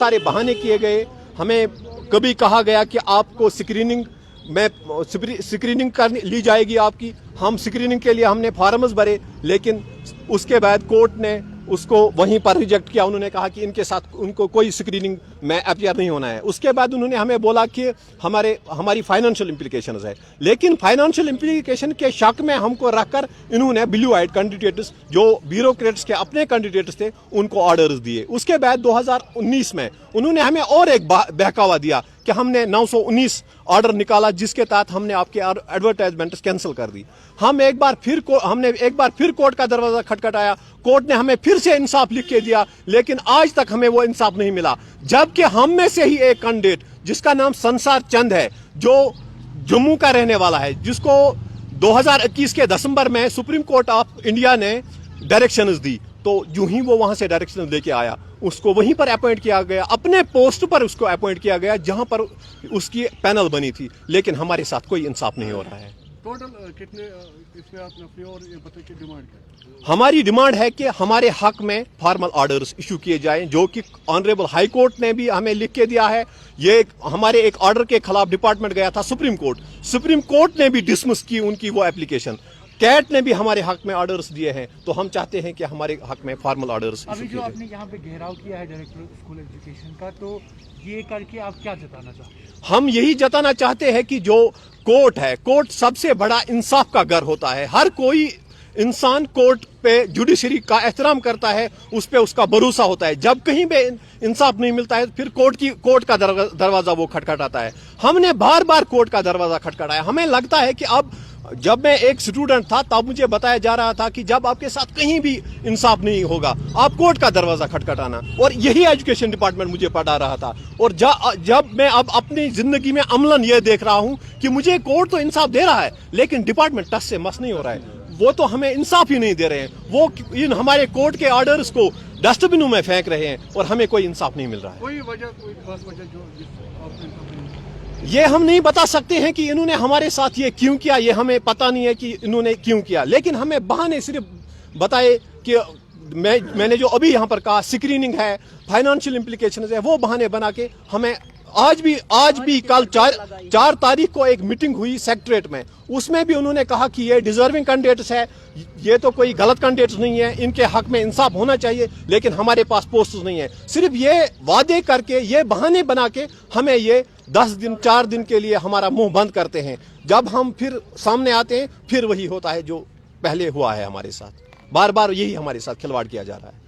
सारे बहाने किए गए। हमें कभी कहा गया कि आपको स्क्रीनिंग कर ली जाएगी आपकी। हम स्क्रीनिंग के लिए हमने फॉर्म्स भरे, लेकिन उसके बाद कोर्ट ने उसको वहीं पर रिजेक्ट किया। उन्होंने कहा कि इनके साथ उनको कोई स्क्रीनिंग में अपीयर नहीं होना है। उसके बाद उन्होंने हमें बोला कि हमारी फाइनेंशियल इम्प्लीकेशंस है, लेकिन फाइनेंशियल इम्प्लीकेशन के शक में हमको रखकर इन्होंने ब्लू आइड कैंडिडेट्स जो ब्यूरोक्रेट्स के अपने कैंडिडेट्स थे उनको ऑर्डर्स दिए। उसके बाद 2019 में उन्होंने हमें और एक बहकावा दिया कि हमने 919 ऑर्डर निकाला जिसके तहत हमने आपके एडवर्टाइजमेंट कैंसिल कर दी। हमने एक बार फिर कोर्ट का दरवाजा खटखटाया। कोर्ट ने हमें फिर से इंसाफ लिख के दिया, लेकिन आज तक हमें वो इंसाफ नहीं मिला। जबकि हम में से ही एक कैंडिडेट जिसका नाम संसार चंद है, जो जम्मू का रहने वाला है, जिसको 2021 के दिसंबर में सुप्रीम कोर्ट ऑफ इंडिया ने डायरेक्शंस दी, तो यूं ही वो वहां से डायरेक्शन लेके आया, उसको वहीं पर अपॉइंट किया गया, अपने पोस्ट पर उसको अपॉइंट किया गया जहां पर उसकी पैनल बनी थी। लेकिन हमारे साथ कोई इंसाफ नहीं हो रहा है। टोटल कितने इसमें आपने अपनी और ये बताइए कि डिमांड क्या है? हमारी डिमांड है कि हमारे हक में फॉर्मल ऑर्डर्स इशू किए जाएं, जो कि ऑनरेबल हाई कोर्ट ने भी हमें लिख के दिया है। ये हमारे एक ऑर्डर के खिलाफ डिपार्टमेंट गया था सुप्रीम कोर्ट ने भी डिसमिस की उनकी वो एप्लीकेशन। कैट ने भी हमारे हक में ऑर्डर्स दिए हैं, तो हम चाहते हैं कि हमारे हक में फॉर्मल ऑर्डर्स। अभी जो आपने यहाँ पे घेराव किया है डायरेक्टर स्कूल एजुकेशन का, तो ये करके आप क्या जताना चाहते हैं? हम यही जताना चाहते हैं कि जो कोर्ट है, कोर्ट सबसे बड़ा इंसाफ का घर होता है। हर कोई इंसान कोर्ट पे जुडिशरी का एहतराम करता है, उस पे उसका भरोसा होता है। जब कहीं पे इंसाफ नहीं मिलता है, फिर कोर्ट का दरवाजा वो खटखटाता है। हमने बार बार कोर्ट का दरवाजा खटखटाया। हमें लगता है कि अब, जब मैं एक स्टूडेंट था तब मुझे बताया जा रहा था कि जब आपके साथ कहीं भी इंसाफ नहीं होगा आप कोर्ट का दरवाजा खटखटाना, और यही एजुकेशन डिपार्टमेंट मुझे पढ़ा रहा था। और जब मैं अब अपनी जिंदगी में अमलन ये देख रहा हूं कि मुझे कोर्ट तो इंसाफ दे रहा है, लेकिन डिपार्टमेंट टस से मस नहीं हो रहा है। वो तो हमें इंसाफ ही नहीं दे रहे हैं, वो इन हमारे कोर्ट के ऑर्डर्स को डस्टबिनों में फेंक रहे हैं और हमें कोई इंसाफ नहीं मिल रहा है। कोई खास वजह जो आपने ये हम नहीं बता सकते हैं कि इन्होंने हमारे साथ ये क्यों किया, ये हमें पता नहीं है कि इन्होंने क्यों किया, लेकिन हमें बहाने सिर्फ बताए कि मैंने जो अभी यहाँ पर कहा स्क्रीनिंग है, फाइनेंशियल इम्प्लीकेशंस है, वो बहाने बना के हमें आज भी कल 4 तारीख को एक मीटिंग हुई सेक्रेटरीट में, उसमें भी उन्होंने कहा कि ये डिजर्विंग कैंडिडेट्स है, ये तो कोई गलत कैंडिडेट्स नहीं है, इनके हक में इंसाफ होना चाहिए, लेकिन हमारे पास पोस्ट नहीं है। सिर्फ ये वादे करके, ये बहाने बना के हमें ये 4 दिन के लिए हमारा मुंह बंद करते हैं। जब हम फिर सामने आते हैं फिर वही होता है जो पहले हुआ है हमारे साथ। बार बार यही हमारे साथ खिलवाड़ किया जा रहा है।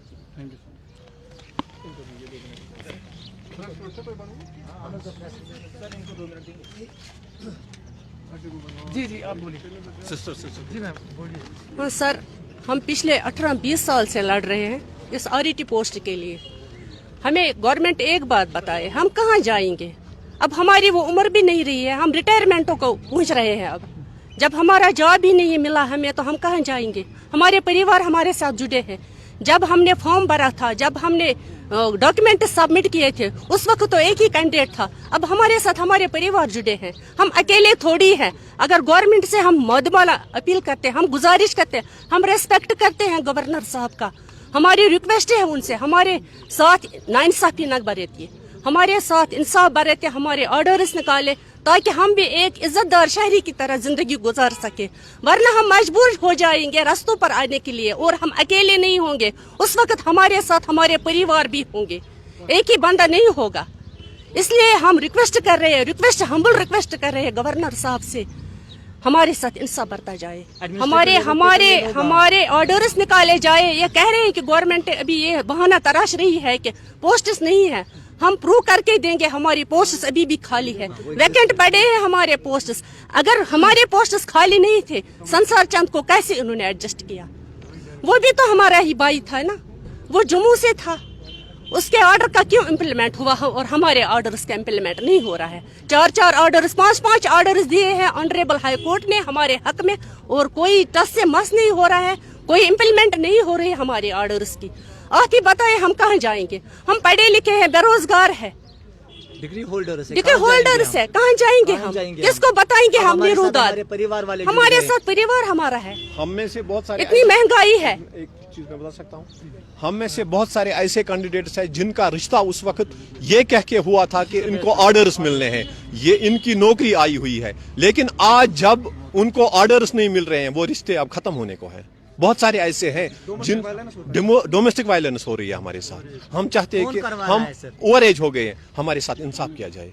जी आप बोलिए। जी मैम बोलिए। हाँ सर, हम पिछले 18-20 साल से लड़ रहे हैं इस आरईटी पोस्ट के लिए। हमें गवर्नमेंट एक बात बताए, हम कहाँ जाएंगे? अब हमारी वो उम्र भी नहीं रही है, हम रिटायरमेंटों को पहुँच रहे हैं। अब जब हमारा जॉब ही नहीं मिला हमें, तो हम कहाँ जाएंगे? हमारे परिवार हमारे साथ जुड़े हैं। जब हमने फॉर्म भरा था, जब हमने डॉक्यूमेंट सबमिट किए थे, उस वक्त तो एक ही कैंडिडेट था। अब हमारे साथ हमारे परिवार जुड़े हैं, हम अकेले थोड़ी हैं। अगर गवर्नमेंट से हम मौदमाला अपील करते हैं, हम गुजारिश करते हैं, हम रेस्पेक्ट करते हैं गवर्नर साहब का, हमारी रिक्वेस्ट है उनसे, हमारे साथ नाइंसाफी न बरतिए, हमारे साथ इंसाफ बरतिए, हमारे ऑर्डर्स निकाले, ताकि हम भी एक इज्जतदार शहरी की तरह जिंदगी गुजार सके। वरना हम मजबूर हो जाएंगे रास्तों पर आने के लिए, और हम अकेले नहीं होंगे, उस वक्त हमारे साथ हमारे परिवार भी होंगे, एक ही बंदा नहीं होगा। इसलिए हम रिक्वेस्ट कर रहे हैं, हम्बल रिक्वेस्ट कर रहे हैं गवर्नर साहब से, हमारे साथ इंसाफ बरता जाए, हमारे ऑर्डर्स निकाले जाए। ये कह रहे हैं कि गवर्नमेंट अभी ये बहाना तराश रही है कि पोस्ट्स नहीं है, हम प्रूव करके देंगे हमारी पोस्ट्स अभी भी खाली है, वैकेंट पड़े हैं हमारे पोस्ट्स। अगर हमारे पोस्ट्स खाली नहीं थे, संसार चंद को कैसे उन्होंने एडजस्ट किया? वो भी तो हमारा ही भाई था ना, वो जम्मू से था, उसके ऑर्डर का क्यों इम्प्लीमेंट हुआ है और हमारे ऑर्डर्स का इम्प्लीमेंट नहीं हो रहा है? 4 ऑर्डर्स, 5 ऑर्डर्स दिए हैं ऑनरेबल हाई कोर्ट ने हमारे हक में, और कोई टस से मस नहीं हो रहा है, कोई इम्प्लीमेंट नहीं हो रही है हमारे ऑर्डर्स की। आप ही बताएं हम कहाँ जाएंगे? हम पढ़े लिखे हैं, बेरोजगार है, डिग्री होल्डर्स है, कहाँ जाएंगे हम? किसको बताएंगे? हम बेरोजगार, परिवार वाले हमारे साथ परिवार हमारा है, हम में से बहुत सारे इतनी महंगाई है। चीज मैं बता सकता हूँ? हम में से बहुत सारे ऐसे कैंडिडेट्स हैं जिनका रिश्ता उस वक्त ये कह के हुआ था कि इनको ऑर्डर्स मिलने हैं, ये इनकी नौकरी आई हुई है, लेकिन आज जब उनको ऑर्डर्स नहीं मिल रहे हैं वो रिश्ते अब खत्म होने को हैं। बहुत सारे ऐसे हैं जिन डोमेस्टिक वायलेंस हो रही है हमारे साथ। हम चाहते हैं कि हम ओवर एज हो गए हैं, हमारे साथ इंसाफ किया जाए।